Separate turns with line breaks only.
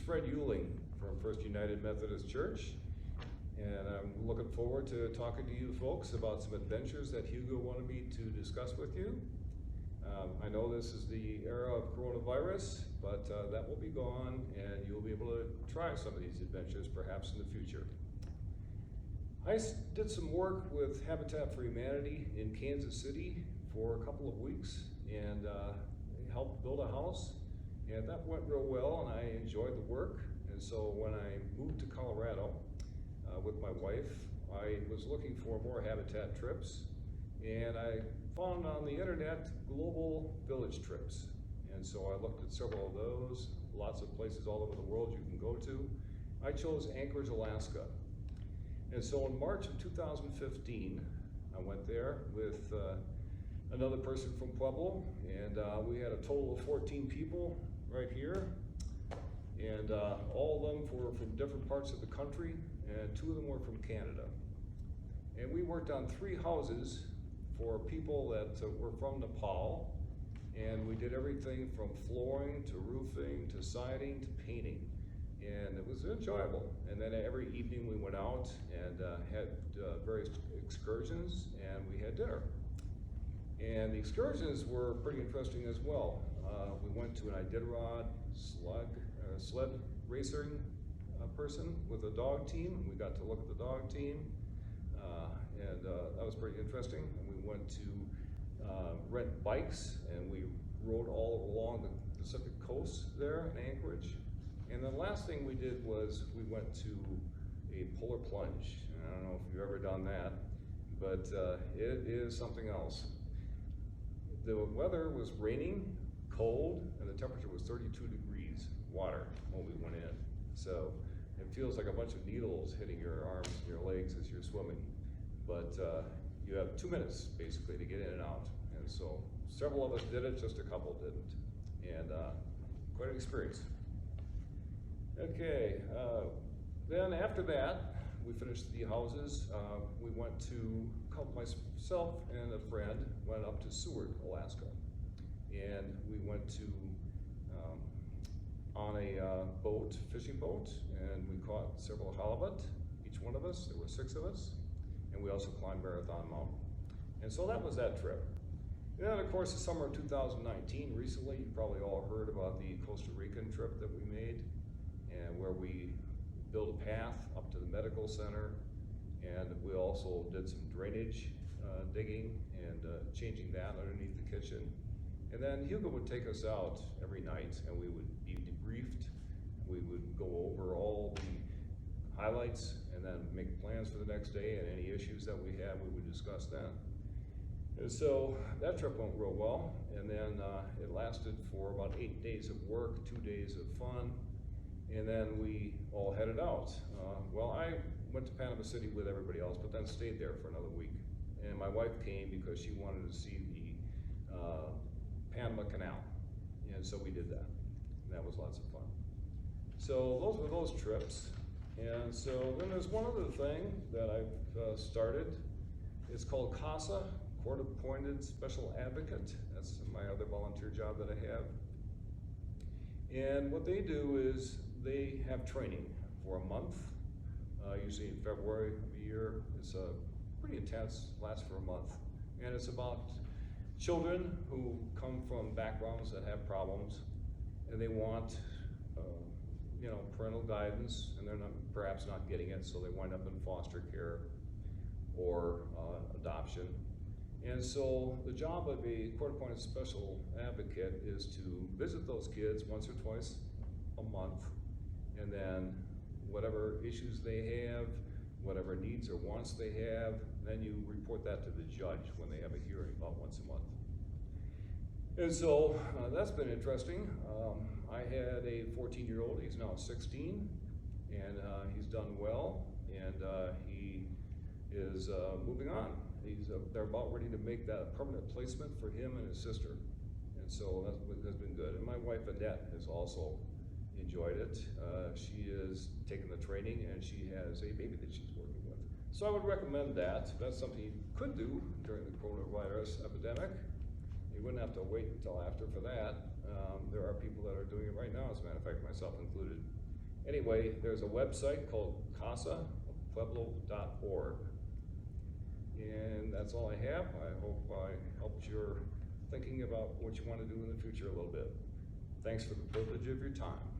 Fred Euling from First United Methodist Church, and I'm looking forward to talking to you folks about some adventures that Hugo wanted me to discuss with you. I know this is the era of coronavirus, but that will be gone, and you'll be able to try some of these adventures perhaps in the future. I did some work with Habitat for Humanity in Kansas City for a couple of weeks, and helped build a house, and that went real well, and I enjoyed the work. And so when I moved to Colorado with my wife, I was looking for more Habitat trips, and I found on the internet global village trips. And so I looked at several of those, lots of places all over the world you can go to. I chose Anchorage, Alaska. And so in March of 2015, I went there with another person from Pueblo, and we had a total of 14 people right here, and all of them were from different parts of the country, and 2 of them were from Canada. And we worked on 3 houses for people that were from Nepal, and we did everything from flooring to roofing to siding to painting, and it was enjoyable. And then every evening we went out and had various excursions, and we had dinner. And the excursions were pretty interesting as well. We went to an Iditarod sled racing person with a dog team. We got to look at the dog team, and that was pretty interesting. And we went to rent bikes, and we rode all along the Pacific coast there in Anchorage. And the last thing we did was we went to a polar plunge. And I don't know if you've ever done that, but it is something else. The weather was raining, cold, and the temperature was 32 degrees water when we went in. So it feels like a bunch of needles hitting your arms and your legs as you're swimming. But you have 2 minutes basically to get in and out. And so several of us did it, just a couple didn't. And quite an experience. Okay, then after that, we finished the houses. We went to, myself and a friend went up to Seward, Alaska. And we went to, on a boat, fishing boat, and we caught several halibut, each one of us. There were 6 of us. And we also climbed Marathon Mountain. And so that was that trip. And then of course, the summer of 2019, recently, you probably all heard about the Costa Rican trip that we made, and where we built a path up to the medical center, and we also did some drainage digging and changing that underneath the kitchen. And then Hugo would take us out every night, and we would be debriefed. We would go over all the highlights and then make plans for the next day, and any issues that we had, we would discuss then. And so that trip went real well, and then it lasted for about 8 days of work, 2 days of fun, and then we all headed out. Well, I went to Panama City with everybody else, but then stayed there for another week. And my wife came because she wanted to see the Panama Canal, and so we did that. And that was lots of fun. So those were those trips. And so then there's one other thing that I've started. It's called CASA, Court Appointed Special Advocate. That's my other volunteer job that I have. And what they do is they have training for a month, usually in February of the year. It's pretty intense, lasts for a month. And it's about children who come from backgrounds that have problems, and they want parental guidance, and they're perhaps not getting it, so they wind up in foster care or adoption. And so the job of a court-appointed special advocate is to visit those kids once or twice a month, and then whatever issues they have, whatever needs or wants they have, then you report that to the judge when they have a hearing about once a month. And so that's been interesting. I had a 14-year-old, he's now 16, and he's done well, and he is moving on. They're about ready to make that a permanent placement for him and his sister. And so that's been good. And my wife, Annette, has also enjoyed it. She is taking the training, and she has a baby that she's working with. So I would recommend that. That's something you could do during the coronavirus epidemic. You wouldn't have to wait until after for that. There are people that are doing it right now, as a matter of fact, myself included. Anyway, there's a website called casapueblo.org. And that's all I have. I hope I helped your thinking about what you want to do in the future a little bit. Thanks for the privilege of your time.